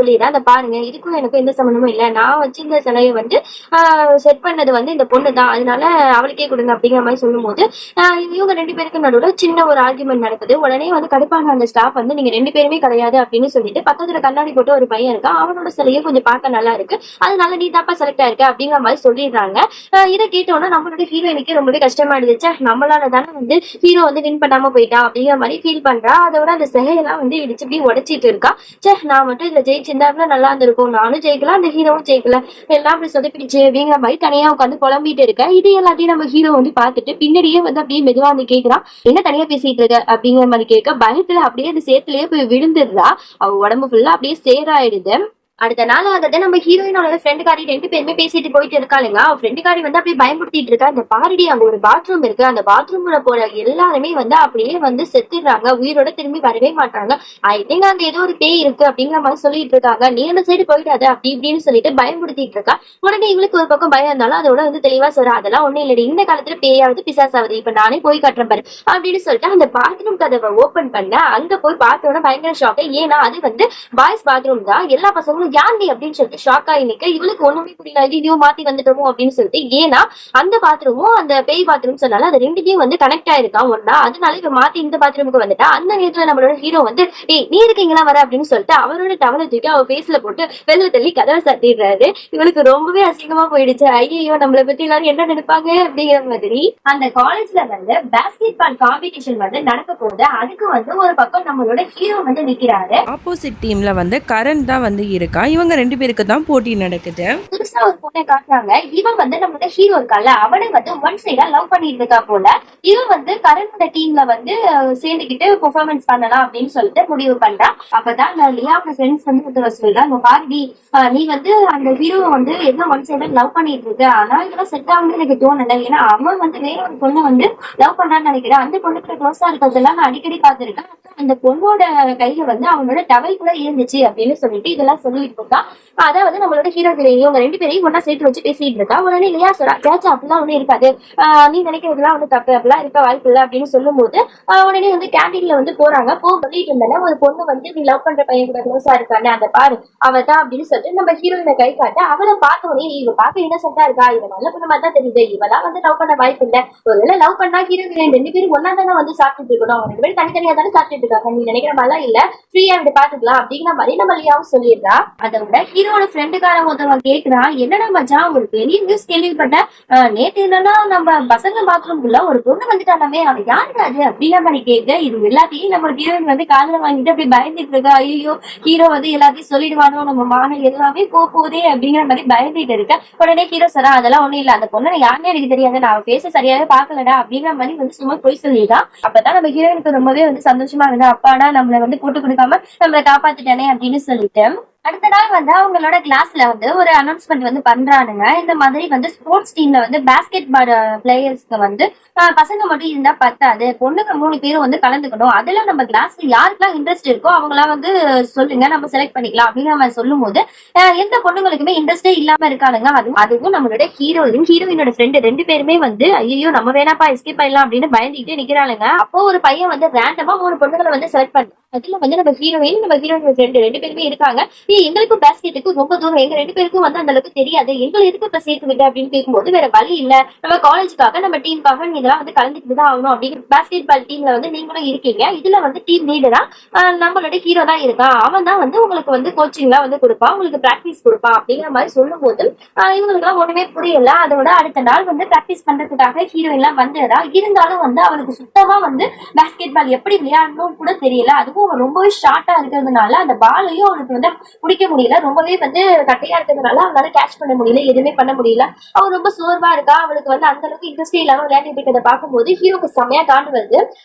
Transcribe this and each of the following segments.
சொல்லிடுறேன். அத பாருங்க, இதுக்கும் எனக்கும் எந்த சம்மந்தமும் இல்ல. நான் வச்சிருந்த சிலைய வந்து செட் பண்ணது வந்து இந்த பொண்ணு தான். அதனால அவளுக்கே குடுங்க அப்படிங்கிற மாரி சொல்லும்போது, இவங்க 2 பேருக்கும் நடுவுல சின்ன ஒரு ஆர்கியூமெண்ட் நடக்குது. உடனே வந்து கடுப்பான அந்த ஸ்டாஃப் வந்து, "நீங்க 2 பேருமே கிடையாது" அப்படின்னு சொல்லிட்டு, பக்கத்துல கண்ணாடி போட்ட ஒரு பையன் இருக்கான். அவனோட சிலையும் கொஞ்சம் பார்க்க நல்லா இருக்கு. அதனால நீ தான்ப்பா செலக்ட் ஆயிருக்க அப்படிங்கிற மாரி சொல்லிடுறாங்க. இத கேட்டோனே நம்மளோட ஹீரோயினுக்கு ரொம்பவே கஷ்டமாயிடுது. நம்மளால தானே வந்து ஹீரோ வந்து வின் பண்ணாம போயிட்டான் அப்படிங்கிற மாரி ஃபீல் பண்றா. அதோட அந்த சிலையெல்லாம் வந்து இடிச்சு இப்படி உடைச்சிட்டு இருக்கா. நான் மட்டும் இதுல ஜெயிச்சிருந்தா நல்லா இருந்திருக்கும். நானும் ஜெயிக்கல, அந்த ஹீரோவும் ஜெயிக்கல. எல்லாம் அப்படி சொதப்பிடுச்சு அப்படிங்கிற மாதிரி தனியா உட்காந்து புலம்பிட்டு இருக்க. இது எல்லாத்தையும் நம்ம ஹீரோ வந்து பார்த்துட்டு பின்னாடியே வந்து அப்படியே மெதுவா வந்து கேக்குறான். என்ன தனியா பேசிட்டு இருக்க அப்படிங்கிற மாதிரி கேட்க, பயத்துல அப்படியே அந்த சேத்துலயே போய் விழுந்துடுறா. அவ உடம்பு ஃபுல்லா அப்படியே சேராயிடுது. அடுத்த நாள் ஆகுது. நம்ம ஹீரோயினோட ஃப்ரெண்டுக்காரி 2 பேருமே பேசிட்டு போயிட்டு இருக்காளுங்க. அவ ஃப்ரெண்டுக்காரி வந்து அப்படியே பயமுறுத்திட்டு இருக்கா. இந்த பாருடி, அங்க ஒரு பாத்ரூம் இருக்கு. அந்த பாத்ரூம்ல போற எல்லாருமே வந்து அப்படியே வந்து செத்துடுறாங்க. உயிரோட திரும்பி வரவே மாட்டாங்க. ஐ திங்க் அங்க ஏதோ ஒரு பேய் இருக்கு அப்படிங்கிற மாதிரி சொல்லிட்டு இருக்காங்க. நீ அந்த சைடு போயிடாத அப்படி இப்படின்னு சொல்லிட்டு பயமுறுத்திட்டு இருக்கா. உடனே இவளுக்கு ஒரு பக்கம் பயம் இருந்தாலும் அதோட வந்து தெளிவா சொல்றா, அதெல்லாம் ஒண்ணும் இல்லடி, இந்த காலத்துல பேயாவது பிசாசாவது, இப்ப நானே போய் கட்டுறேன் பாரு அப்படின்னு சொல்லிட்டு அந்த பாத்ரூம் கதவை ஓபன் பண்ண. அங்க போய் பார்த்தோட பயங்கர ஷாக். ஏன்னா அது வந்து பாய்ஸ் பாத்ரூம் தான். எல்லா பசங்களும் யாண்டி அப்படின்னு சொல்லிட்டு ஷாக் ஆகி நிக்க. இவளுக்கு ஒண்ணுமே புரியல, ஐயோ மாத்தி வந்துட்டோமோ அப்படின்னு சொல்லிட்டு. ஏன்னா அந்த பாத்ரூமும் அந்த பேய் பாத்ரூம் சொன்னால அது ரெண்டுத்தையும் வந்து கனெக்ட் ஆயிருக்கான் ஒன்னா. அதனால இவ மாத்தி இந்த பாத்ரூமுக்கு வந்துட்டா. அந்த நேரத்துல நம்மளோட ஹீரோ வந்து, ஏய் நீ இருக்கீங்களா வர அப்படின்னு சொல்லிட்டு அவரோட டவலை தூக்கி அவ ஃபேஸ்ல போட்டு வெளில தள்ளி கதவை சாத்திடுறாரு. இவளுக்கு ரொம்பவே அசிங்கமா போயிடுச்சு. ஐயோ நம்மளை பத்தி எல்லாரும் என்ன நினைப்பாங்க அப்படிங்கிற மாதிரி. அந்த காலேஜ்ல வந்து பாஸ்கெட் பால் காம்படிஷன் வந்து நடக்க போகுது. அதுக்கு வந்து ஒரு பக்கம் நம்மளோட ஹீரோ வந்து நிக்கிறாரு. ஆப்போசிட் டீம்ல வந்து கரண் தான் வந்து இருக்கா. இவங்க 2 பேருக்கு தான் போட்டி நடக்குது. புதுசா ஒரு பொண்ணை காட்டுறாங்க. இவன் வந்து நம்மளோட ஹீரோ இருக்கால, அவனை வந்து ஒன் சைடா லவ் பண்ணிட்டு இருக்கா போல. இவன் வந்து கரண்டோட டீம்ல வந்து சேர்ந்துக்கிட்டு பெர்ஃபார்மன்ஸ் பண்ணலாம் அப்படின்னு சொல்லிட்டு முடிவு பண்றான். அப்பதான் லியாவோட ஃப்ரெண்ட்ஸ் வந்து சொல்றாங்க, பாருடி நீ வந்து அந்த ஹீரோ வந்து என்ன ஒன் சைடா லவ் பண்ணிட்டு இருக்க. ஆனா இதெல்லாம் செட் ஆகும்னு எனக்கு தோணல. ஏன்னா அவன் வந்து வேற ஒரு பொண்ணை வந்து லவ் பண்ணான்னு நினைக்கிறேன். அந்த பொண்ணுக்கு க்ளோஸா இருக்கிறதெல்லாம் நான் அடிக்கடி பார்த்திருக்கேன். அந்த பொண்ணோட கையில வந்து அவனோட டவல் கூட இருந்துச்சு அப்படின்னு சொல்லிட்டு இதெல்லாம் சொல்லிட்டு இருக்கான். அதாவது நம்மளோட ஹீரோ ஹீரோயின் இவங்க 2 பேரையும் ஒன்னா சேர்த்து வச்சு பேசிட்டு இருக்கா. உடனே இல்லையா சொல்றா, சேச்சா அப்படிலாம் ஒண்ணும் இருக்காது, நீ நினைக்கிறதுலாம் வந்து தப்பு, அப்படிலாம் இருக்க வாய்ப்பு இல்லை அப்படின்னு சொல்லும் போது உடனே வந்து கேண்டீன்ல வந்து போறாங்க. சொல்லிட்டு இருந்தா ஒரு பொண்ணு வந்து நீ லவ் பண்ற பையன் கூட க்ளோஸா இருக்கான்னு அந்த பாரு அவதான் அப்படின்னு சொல்லிட்டு நம்ம ஹீரோயினை கை காட்ட. அவளை பார்த்த உடனே இவ பார்க்க இன்னசென்ட்டா இருக்கா, இவ நல்ல பொண்ணு மாதிரி தான் தெரியுது, இவெல்லாம் வந்து லவ் பண்ண வாய்ப்பு இல்லை. ஒருவேளை லவ் பண்ணா ஹீரோ ஹீரோயின் 2 பேரும் ஒன்னா தானே வந்து சாப்பிட்டுட்டு இருக்கணும், அவங்க 2 பேரும் தனித்தனியா தானே சாப்பிட்டுட்டு இருக்காங்க, நீ நினைக்கிற மாதிரிலாம் இல்ல, ஃப்ரீயா வந்து பாத்துக்கலாம் அப்படிங்கிற மாதிரி நம்ம லியாவும் சொல்லிடுறா. அதை விட ஹீரோட ஃப்ரெண்டுக்காரன் ஒருத்தவங்க கேக்குறான், என்னடா மச்சான் ஒரு பெரிய நியூஸ் கேள்விப்பட்டேன், நேற்று என்னன்னா நம்ம பசங்க பாத்ரூம்குள்ள ஒரு பொண்ணு வந்துட்டானே, அவன் யாருடா அது அப்படிங்கிற மாதிரி கேட்க. இது எல்லாத்தையும் நம்ம ஹீரோயின் வந்து காதல வாங்கிட்டு அப்படி பயந்துட்டு இருக்கா. ஐயோ ஹீரோ வந்து எல்லாத்தையும் சொல்லிடுவானோ, நம்ம மானம் எல்லாமே போதே அப்படிங்கிற மாதிரி பயந்துட்டு இருக்க. உடனே ஹீரோ சொல்றா, அதெல்லாம் ஒண்ணும் இல்ல, அந்த பொண்ணு யாருன்னு எனக்கு தெரியாது, நான் பேச சரியாவே பாக்கலடா அப்படிங்கிற மாதிரி வந்து சும்மா போய் சொல்லிட்டான். அப்பதான் நம்ம ஹீரோயினுக்கு ரொம்பவே வந்து சந்தோஷமா இருந்தா, அப்பாடா நம்மளை வந்து கூட்டு கொடுக்காம நம்மளை காப்பாத்திட்டானே அப்படின்னு சொல்லிட்டு. அடுத்த நாள் வந்து அவங்களோட கிளாஸ்ல வந்து ஒரு அனௌன்ஸ்மெண்ட் வந்து பண்றானுங்க. இந்த மாதிரி வந்து ஸ்போர்ட்ஸ் டீம்ல வந்து பாஸ்கெட் பால் பிளேயர்ஸ்க்கு வந்து பசங்க மட்டும் இருந்தா பத்தாது, பொண்ணுங்க 3 பேரும் வந்து கலந்துக்கணும். அதுல நம்ம கிளாஸ்ல யாருக்கெல்லாம் இன்ட்ரெஸ்ட் இருக்கோ அவங்களாம் வந்து சொல்லுங்க, நம்ம செலக்ட் பண்ணிக்கலாம் அப்படின்னு நம்ம சொல்லும் போது எந்த பொண்ணுங்களுக்குமே இன்ட்ரெஸ்டே இல்லாம இருக்கானுங்க. அதுவும் நம்மளோட ஹீரோயினோட ஃப்ரெண்டு 2 பேருமே வந்து ஐயோ நம்ம வேணாப்பா எஸ்கேப் ஆயிடலாம் அப்படின்னு பயந்துகிட்டே நிக்கிறாளுங்க. அப்போ ஒரு பையன் வந்து ரேண்டமா 3 பொண்ணுங்களை வந்து செலக்ட் பண்றான். அதுல வந்து நம்ம ஹீரோயின் ஃப்ரெண்டு 2 பேருமே இருக்காங்க. எங்களுக்கும் பாஸ்கெட்டுக்கும் ரொம்ப தூரம், எங்க 2 பேருக்கும் வந்து அந்த அளவுக்கு தெரியாது, எங்களை எதுக்கு இப்ப சேர்த்து விட்டு அப்படின்னு கேட்கும்போது, வேற வழி இல்ல, நம்ம காலேஜுக்காக நம்ம டீமுக்காக இதெல்லாம் வந்து கலந்துக்கிட்டு தான் ஆகணும் அப்படின்னு. பாஸ்கெட் பால் டீம்ல வந்து நீங்களும் இருக்கீங்க, இதுல வந்து டீம் லீடரா நம்மளோட ஹீரோ தான் இருக்கான், அவன் தான் வந்து உங்களுக்கு வந்து கோச்சிங் எல்லாம் வந்து கொடுப்பான், உங்களுக்கு பிராக்டிஸ் கொடுப்பான் அப்படிங்கிற மாதிரி சொல்லும் போது இவங்களுக்கு எல்லாம் ஒண்ணுமே புரியல. அதோட அடுத்த நாள் வந்து பிராக்டிஸ் பண்றதுக்காக ஹீரோயின் எல்லாம் வந்துடுறா. இருந்தாலும் வந்து அவளுக்கு சுத்தமா வந்து பாஸ்கெட் பால் எப்படி விளையாடணும் கூட தெரியல. அதுவும் ரொம்பவே ஷார்ட்டா இருக்கிறதுனால அந்த பாலையும் அவனுக்கு வந்து பிடிக்க முடியல. ரொம்பவே வந்து கட்டையா இருக்கிறதுனால அவனால கேட்ச் பண்ண முடியல, எதுவுமே பண்ண முடியல. அவன் ரொம்ப சோர்வா இருக்கா. அவளுக்கு வந்து அந்த அளவுக்கு இன்ட்ரெஸ்டே இல்லாம விளையாடிட்டு இருக்கிறத பார்க்கும்போது ஹீரோக்கு செம்மையா காண்டு வருது.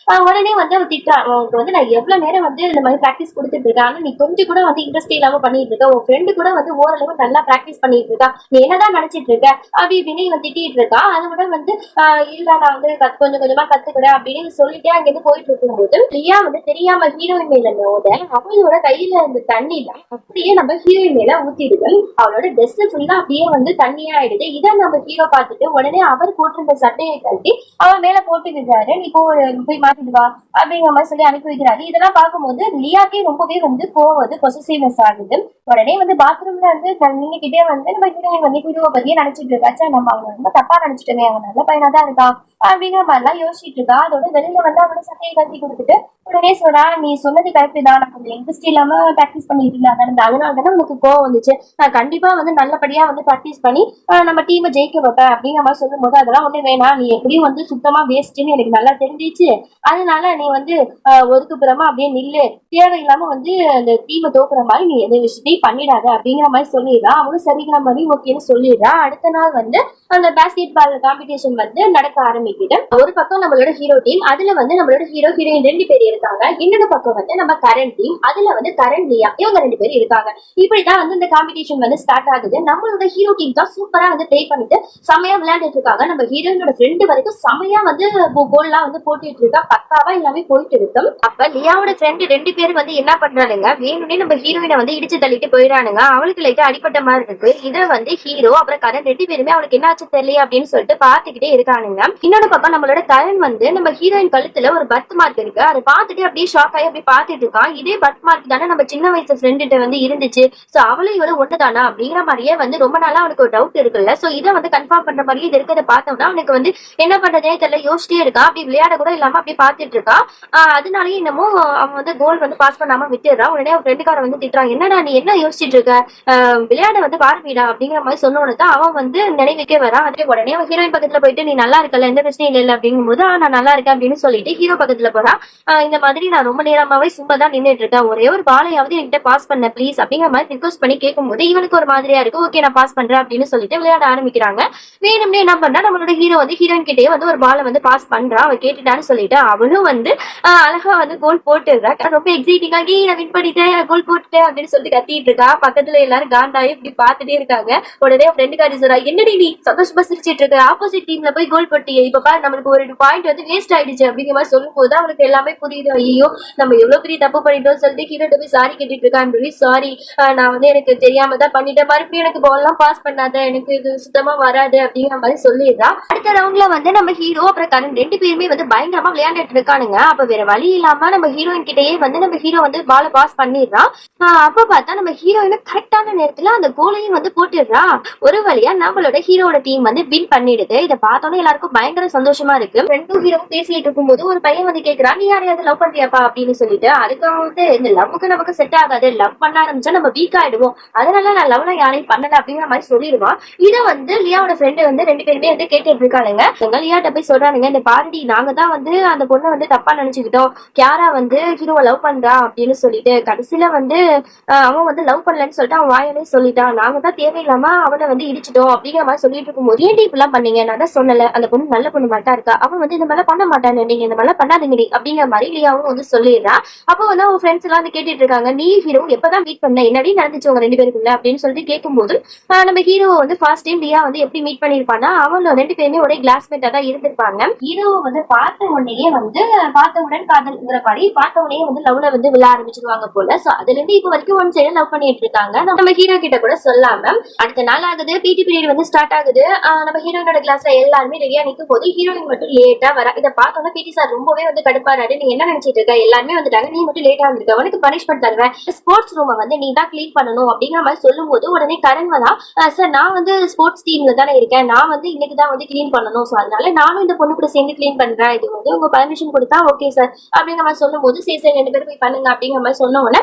உடனே வந்து அவன் திட்டான், அவனுக்கு வந்து நான் எவ்வளவு நேரம் வந்து இந்த மாதிரி பிராக்டிஸ் கொடுத்துட்டு இருக்கேன், ஆனா நீ கொஞ்சம் கூட வந்து இன்ட்ரெஸ்டே இல்லாம பண்ணிட்டு இருக்க, உன் ஃப்ரெண்டு கூட வந்து ஓரளவு நல்லா பிராக்டிஸ் பண்ணிட்டு இருக்கா, நீ என்னதான் நினைச்சிட்டு இருக்க அப்படி இப்படின்னு இவன் திட்டிட்டு இருக்கா. அதை விட வந்து இல்ல நான் வந்து கொஞ்சம் கொஞ்சமா கத்துக்கிறேன் அப்படின்னு சொல்லிட்டே அங்கிருந்து போயிட்டு இருக்கும்போது லியா வந்து தெரியாம ஹீரோயின் மேல மோத அவளோட கையில இருந்த தண்ணில அப்படியே அப்படியே நம்ம ஹீரோயின் மேல ஊத்திடுது. அவளோட ட்ரெஸ் ஃபுல்லா அப்படியே வந்து தண்ணியா ஆயிடுது. இதை நம்ம ஹீரோ பார்த்துட்டு உடனே அவர் போட்டிருந்த சட்டையை கழட்டி அவன் மேல போட்டு விடுறாரு. நீ போய் மாத்திட்டு வா அப்படிங்கிற மாதிரி சொல்லி அனுப்பி வைக்கிறாரு. இதெல்லாம் பார்க்கும்போது லியாக்கே ரொம்பவே வந்து கோவம் வந்து பொசசிவ்னஸ் ஆகுது. உடனே வந்து பாத்ரூம்ல வந்து நின்னுக்கிட்டே வந்து நம்ம ஹீரோயின் வந்து ஹீரோவை பத்தியே நினைச்சிட்டு இருக்கா. நம்ம அவங்க ரொம்ப தப்பா நினைச்சிட்டோமே, அவன் நல்ல பையனா தான் இருக்கான் அப்படிங்கிற மாதிரிலாம் யோசிச்சுட்டு இருக்கா. அதோட வெளியில வந்து அவனை சட்டையை கட்டி கொடுத்துட்டு உடனே சொல்றா, நீ சொன்னது கரெக்ட் தான், நான் கொஞ்சம் இன்ட்ரெஸ்ட் இல்லாம ப்ராக்டிஸ் பண்ணிட்டு இருந்தேன், அதனால தானே உனக்கு கோவம் வந்துச்சு. நான் கண்டிப்பா வந்து நல்லபடியா வந்து ப்ராக்டிஸ் பண்ணி நம்ம டீமை ஜெயிக்க வைப்பேன் அப்படிங்கிற மாதிரி சொல்லும் போது, அதெல்லாம் ஒண்ணு வேணாம், நீ எப்படியும் வந்து சுத்தமா வேஸ்ட்ன்னு எனக்கு நல்லா தெரிஞ்சிச்சு, அதனால நீ வந்து ஒதுக்குப்புறமா அப்படியே நில்லு, தேவையில்லாம வந்து அந்த டீமை தோக்குற மாதிரி நீ எந்த விஷயத்தையும் பண்ணிடாத அப்படிங்கிற மாதிரி சொல்லிடுறா. அவனும் சரிங்கிற மாதிரி ஓகேன்னு சொல்லிடுறா. அடுத்த நாள் வந்து அந்த பாஸ்கெட் பால் காம்படிஷன் வந்து நடக்க ஆரம்பிக்குது. ஒரு பக்கம் நம்மளோட ஹீரோ டீம், அதுல வந்து நம்மளோட ஹீரோ ஹீரோயின் 2 பேர் இருக்காங்க. இன்னொரு பக்கம் வந்து நம்ம கரண் டீம், அதுல வந்து கரண் லியா இவங்க 2 பேர் இருக்காங்க. இப்படிதான் வந்து இந்த காம்படிஷன் வந்து ஸ்டார்ட் ஆகுது. நம்மளோட ஹீரோ டீம் தான் சூப்பரா வந்து ப்ளே பண்ணிட்டு செமையா விளையாண்டுட்டு இருக்காங்க. நம்ம ஹீரோயினோட ஃப்ரெண்டு வரைக்கும் செமையா வந்து கோல்லாம் வந்து போட்டுட்டு இருக்கா. பக்காவா எல்லாமே போயிட்டு இருக்கு. அப்ப லியாவோட ஃப்ரெண்டு 2 பேரும் வந்து என்ன பண்றானுங்க, வேணும்னே நம்ம ஹீரோயினை வந்து இடிச்சு தள்ளிட்டு போயிடானுங்க. அவளுக்கு லைட்டா அடிப்பட்ட மாதிரி இருக்கு. இதை வந்து ஹீரோ அப்புறம் கரண் 2 பேருமே அவளுக்கு என்ன ஆச்சு தெரியல அப்படின்னு சொல்லிட்டு பாத்துக்கிட்டே இருக்கானுங்க. இன்னொரு பக்கம் நம்மளோட கரண் வந்து நம்ம ஹீரோயின் கழுத்துல ஒரு பர்த் மார்க் இருக்கு, அதை பார்த்துட்டு அப்படியே ஷாக் ஆகி அப்படியே பாத்துட்டு இருக்கான். இதே பர்த் மார்க் தானே நம்ம சின்ன வயசு ஃப்ரெண்டு வந்து இருந்துச்சு, சோ அவளும் இவரும் ஒண்ணுதானா அப்படிங்கிற மாதிரியே வந்து ரொம்ப நாளா அவனுக்கு ஒரு டவுட் இருக்குல்ல. சோ இதை வந்து கன்ஃபார்ம் பண்ற மாதிரியே இது இருக்கிறத பார்த்தோம்னா அவனுக்கு வந்து என்ன பண்றதே தெரியல, யோசிச்சிட்டே இருக்கான். அப்படி விளையாட கூட இல்லாம அப்படியே பாத்துட்டு இருக்கான். அதனாலயே என்னமோ அவன் வந்து கோல் வந்து பாஸ் பண்ணாம விட்டுறான். உடனே அவன் ஃப்ரெண்டுக்கார வந்து திட்டுறான், என்னடா நீ என்ன யோசிச்சுட்டு இருக்க, விளையாட வந்து பார்வையிடா அப்படிங்கிற மாதிரி சொன்னோன்னு தான் அவன் வந்து நினைவுக்கே வரான். அதே உடனே அவன் ஹீரோயின் பக்கத்துல போயிட்டு நீ நல்லா இருக்கல, எந்த பிரச்சனையும் இல்லை அப்படிங்கும் போது நான் நல்லா இருக்கேன் அப்படின்னு சொல்லிட்டு ஹீரோ பக்கத்துல போறான். இந்த மாதிரி நான் ரொம்ப நேரமாவே சும்மா தான் நின்றுட்டு இருக்கேன், ஒரே ஒரு பாலையாவது என்கிட்ட பாஸ் பண்ண ப்ளீஸ் அப்படிங்கிற மாதிரி ரிக்வஸ்ட் பண்ணி கேட்கும்போது இவனுக்கு ஒரு மாதிரியா இருக்கு. ஓகே நான் பாஸ் பண்றேன் அப்படின்னு சொல்லிட்டு விளையாட ஆரம்பிக்கிறாங்க. வேணும்னே என்ன பண்ணா நம்மளோட ஹீரோ வந்து ஹீரோயின் கிட்டே வந்து ஒரு பாலை வந்து பாஸ் பண்றா. அவ கேட்டுட்டான்னு சொல்லிட்டு அவளும் வந்து அழகா வந்து கோல் போட்டுடுறா. ரொம்ப எக்ஸைட்டிங்கா நான் வின் பண்ணிட்டேன், கோல் போட்டுட்டேன் அப்படின்னு சொல்லிட்டு கத்திட்டு இருக்கா. பக்கத்துல எல்லாரும் காண்டாயி இப்படி பாத்துட்டே இருக்காங்க. உடனே ஃப்ரெண்டுக்காரி சொல்றா, என்னடி நீ சந்தோஷமா சிரிச்சிட்டு இருக்க, ஆப்போசிட் டீம்ல போய் கோல் போட்டியே, இப்ப பாரு நம்மளுக்கு ஒரு பாயிண்ட் வந்து வேஸ்ட் ஆயிடுச்சு அப்படிங்கிற மாதிரி சொல்லும் போது அவனுக்கு எல்லாமே புரியுது. ஐயோ நம்ம எவ்வளவு பெரிய தப்பு பண்ணிட்டோம் சொல்லிட்டு ஹீரோட்ட போய் சாரி கேட்டுட்டு இருக்கான். சாரி, நான் வந்து எனக்கு தெரியாம தான் பண்ணிட்டேன், மறுபடியும் எனக்கு பால் எல்லாம் பாஸ் பண்ணாத, எனக்கு இது சுத்தமா வராது அப்படிங்கிற மாதிரி சொல்லிடுறா. அடுத்த ரவுண்ட்ல வந்து நம்ம ஹீரோ அப்புறம் கரண் 2 பேருமே வந்து பயங்கரமா விளையாண்டுட்டு இருக்கானுங்க. அப்ப வேற வழி இல்லாம நம்ம ஹீரோயின் கிட்டயே வந்து நம்ம ஹீரோ வந்து பால பாஸ் பண்ணிடுறான். அப்ப பார்த்தா நம்ம ஹீரோயின் கரெக்டான நேரத்துல அந்த கோலையும் வந்து போட்டுடுறா. ஒரு வழியா நம்மளோட ஹீரோட டீம் வந்து வின் பண்ணிடுது. இதை பார்த்தோன்னே எல்லாருக்கும் பயங்கர சந்தோஷமா இருக்கு. ரெண்டும் ஹீரோவும் பேசிட்டு இருக்கும்போது ஒரு பையன் வந்து கேட்கிறான், நீ யாரையாவது லவ் பண்றியாப்பா அப்படின்னு சொல்லிட்டு. அதுக்கு வந்து இந்த லவ்வுக்கு நமக்கு செட் ஆகாது, லவ் பண்ண ஆரம்பிச்சா நம்ம வீக் ஆயிடுவோம், அதனால நான் லவ்லாம் யாரையும் பண்ணல அப்படிங்கிற மாதிரி சொல்லிடுவான். இதை வந்து லியாவோட ஃப்ரெண்டு வந்து 2 பேருமே வந்து கேட்டுட்டு இருக்கானுங்க. லியாட்ட போய் சொல்றானுங்க, இந்த பாரடி நாங்க தான் வந்து அந்த பொண்ணை வந்து தப்பா நினைச்சுக்கிட்டோம், கியாரா வந்து ஹீரோவை லவ் பண்றா அப்படின்னு சொல்லிட்டு. கடைசியில வந்து அவன் வந்து லவ் பண்ணலன்னு சொல்லிட்டு அவன் வாயாலே சொல்லிட்டான், நாங்க தான் தேவையில்லாம அவனை வந்து இடிச்சிட்டோம் அப்படிங்கிற மாதிரி சொல்லிட்டு இருக்கும்போது, ஏன் இப்பெல்லாம் பண்ணீங்க, நான் தான் சொன்னல அந்த பொண்ணு நல்ல பொண்ணு மாட்டா இருக்கா, அவன் வந்து இந்த மாதிரிலாம் பண்ண மாட்டானு, நீங்க இந்த மாதிரிலாம் பண்ணாதீங்க அப்படிங்கிற மாதிரி லியாவும் வந்து சொல்லிடுறான். அப்போ வந்து அவன் ஃப்ரெண்ட்ஸ் எல்லாம் வந்து கேட்டுட்டு இருக்காங்க, நீ ஹீரோ எப்பதான் மீட் பண்ண, என்னடி நடந்துச்சு உங்க 2 பேருக்குள்ள அப்படின்னு சொல்லிட்டு கேட்கும்போது நம்ம ஹீரோ வந்து ஃபர்ஸ்ட் டைம் லியா வந்து எப்படி மீட் பண்ணிருப்பானா, அவன் 2 பேருமே ஒரே கிளாஸ்மேட்டா தான் இருந்திருப்பாங்க. ஹீரோவை வந்து பார்த்த உடனே காதல்ங்கிற மாதிரி பார்த்த உடனே வந்து லவ்ல வந்து விழ ஆரம்பிச்சிருவாங்க போல. சோ அதுல இருந்து இப்ப வரைக்கும் ஒன் சைடு லவ் பண்ணிட்டு இருக்காங்க. நம்ம ஹீரோ கிட்ட கூட சொல்லாம அடுத்த நாள் ஆகுது, பிடி பீரியட் வந்து ஸ்டார்ட் ஆகுது. நம்ம ஹீரோயினோட கிளாஸ்ல எல்லாருமே ரெடியா நிக்கும் போது ஹீரோயின் மட்டும் லேட்டா வர. இதை பார்த்தோன்னா பிடி சார் ரொம்பவே வந்து கடுப்பாராரு, நீ என்ன நினைச்சிட்டு இருக்க, எல்லாருமே வந்துட்டாங்க, நீ மட்டும் லேட்டா வந்திருக்க, உனக்கு பனிஷ்மெண்ட் தருவேன், ஸ்போர்ட்ஸ் ரூமை வந்து நீ தான் கிளீன் பண்ணணும் அப்படிங்கிற மாதிரி சொல்லும் போது உடனே கரண் வரா, சார் நான் வந்து ஸ்போர்ட்ஸ் டீம்ல தானே இருக்கேன், நான் வந்து இன்னைக்கு தான் வந்து கிளீன் பண்ணணும், சோ அதனால நானும் இந்த பொண்ணு கூட சேர்ந்து கிளீன் பண்றேன், இது வந்து உங்க பர்மிஷன் கொடுத்தா ஓகே சார் அப்படிங்கிற மாதிரி சொல்லும் போது சரி 2 பேரும் போய் பண்ணுங்க அப்படிங்கிற மாதிரி சொன்ன உடனே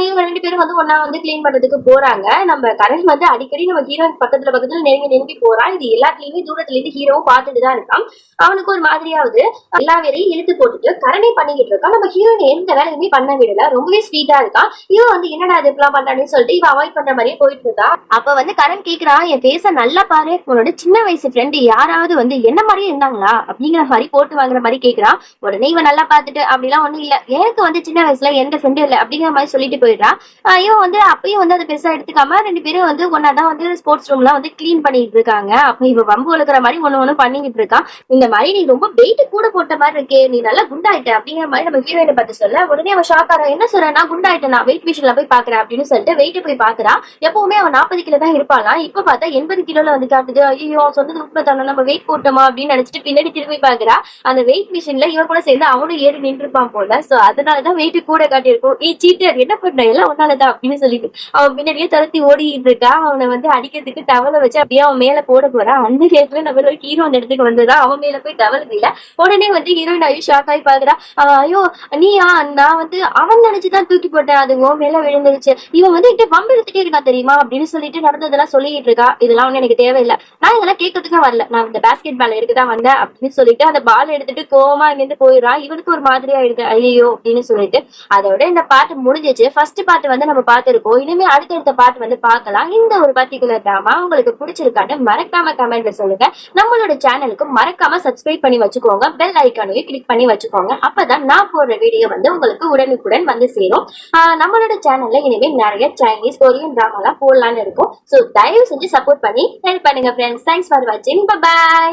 இவங்க 2 பேரும் வந்து ஒன்னா வந்து கிளீன் பண்றதுக்கு போறாங்க. நம்ம கரண் வந்து அடிக்கடி நம்ம ஹீரோயின் பக்கத்துல நெருங்கி போறான். இது எல்லாத்துலயுமே தூரத்துல இருந்து ஹீரோவும் பார்த்துட்டு தான் இருக்கான். அவனுக்கு ஒரு மாதிரியாவது எல்லா வேலையும் இழுத்து போட்டுட்டு கரணே பண்ணிக்கிட்டு இருக்கான். நம்ம ஹீரோயின் எந்த வேலையுமே பண்ண விடல, ரொம்பவே ஸ்வீட்டா இருக்கா. இவன் வந்து என்னடா இதுக்கெல்லாம் பண்றான்னு சொல்லிட்டு இவன் அவாய்ட் பண்ற மாதிரியே போயிட்டு இருக்கா. அப்ப வந்து கரண் கேக்குறான், என் பேச நல்லா பாரு, உன்னோட சின்ன வயசு ஃப்ரெண்டு யாராவது வந்து என்ன மாதிரியே இருந்தாங்களா அப்படிங்கிற மாதிரி போட்டு வாங்குற மாதிரி கேக்குறான். உடனே இவன் நல்லா பார்த்துட்டு அப்படிலாம் ஒண்ணும் இல்ல, எனக்கு வந்து சின்ன வயசுல எந்த ஃப்ரெண்டும் இல்லை அப்படிங்கிற மாதிரி சொல்லிட்டு போயிடுறான். இவன் வந்து அப்பயும் வந்து அதை பெருசா எடுத்துக்காம 2 பேரும் வந்து ஒன்னாதான் வந்து ஸ்போர்ட்ஸ் ரூம்லாம் வந்து கிளீன் பண்ணிட்டு இருக்காங்க. அப்ப இவ வம்பு வளர்க்குற மாதிரி ஒண்ணு பண்ணிட்டு இருக்கான். இந்த மாதிரி நீ ரொம்ப வெயிட் கூட போட்ட மாதிரி இருக்கே, நீ நல்லா குண்டாயிட்ட அப்படிங்கிற மாதிரி நம்ம ஹீரோயினை பார்த்து சொல்ல உடனே அவன் ஷாக் ஆறா, என்ன சொல்ற, நான் குண்டாயிட்டேன், நான் வெயிட் மிஷின்ல போய் பாக்குறேன் அப்படின்னு சொல்லிட்டு வெயிட் போய் பாக்குறா. எப்பவுமே அவன் 40 கிலோ தான் இருப்பானா, இப்ப பார்த்தா 80 கிலோல வந்து காட்டுது. ஐயோ சொன்னது உண்மைதானா, நம்ம வெயிட் போட்டோமா அப்படின்னு நினைச்சிட்டு பின்னாடி திரும்பி பாக்குறா. அந்த வெயிட் மிஷின்ல இவன் கூட சேர்ந்து அவனும் ஏறி நின்றுப்பான் போல. சோ அதனாலதான் வெயிட் கூட காட்டியிருக்கும். சீட்டர் என்ன பண்ண, எல்லாம் ஒன்னாலதான் அப்படின்னு சொல்லிட்டு அவன் பின்னாடியே துரத்தி ஓடிட்டு இருக்கா. அவனை வந்து அடிக்கிறதுக்கு டவலை வச்சு அப்படியே அவன் மேல போட போறான். அந்த நேரத்துல நம்ம ஹீரோ அந்த இடத்துக்கு வந்ததா அவன் மேல போய் டவல் இல்ல. உடனே வந்து ஹீரோயின் ஐயோ ஷாக் ஆகி பாக்குறா. ஐயோ நீயா, நான் வந்து அவன் நினைச்சுதான் தூக்கி போட்டேன், அது உன் மேல விழுந்துருச்சு. இவன் வந்து என்கிட்ட பம்பு எடுத்துட்டே இருக்கா தெரியுமா அப்படின்னு சொல்லிட்டு நடந்ததெல்லாம் சொல்லிட்டு இருக்கா. இதெல்லாம் ஒண்ணு எனக்கு தேவையில்லை, நான் இதெல்லாம் கேட்கறதுக்கு வரல, நான் இந்த பேஸ்கெட் பால் எடுக்கதான் வந்தேன் அப்படின்னு சொல்லிட்டு அந்த பால் எடுத்துட்டு கோவமா இருந்து போயிடுறான். இவனுக்கு ஒரு மாதிரி ஆயிடுது ஐயோ அப்படின்னு சொல்லிட்டு. அதோட இந்த பாட்டு முடிஞ்சிச்சு. ஃபர்ஸ்ட் பாட்டு வந்து நம்ம பார்த்திருக்கோம். இனிமே அடுத்தடுத்த பாட்டு வந்து பார்க்கலாம். இந்த ஒரு பர்டிகுலர் டிராமா உங்களுக்கு பிடிச்சிருக்கான்னு மறக்காம கமெண்ட்ல சொல்லுங்க. நம்மளோட சேனலுக்கு மறக்காம சப்ஸ்கிரைப் பண்ணி வச்சுக்கோங்க. பெல் ஐக்கானையும் கிளிக் பண்ணி வச்சுக்கோங்க. அப்பதான் நான் போடுற வீடியோ வந்து உங்களுக்கு உடனுக்குடன் வந்து சேரும். நம்மளோட சேனல்ல இனிமே நிறைய சைனீஸ் கொரியன் டிராமாலாம் போடலான்னு இருக்கும். சோ தயவு செஞ்சு சப்போர்ட் பண்ணி ஹெல்ப் பண்ணுங்க ஃப்ரெண்ட்ஸ். தேங்க்ஸ் ஃபார் வாட்சிங். பை.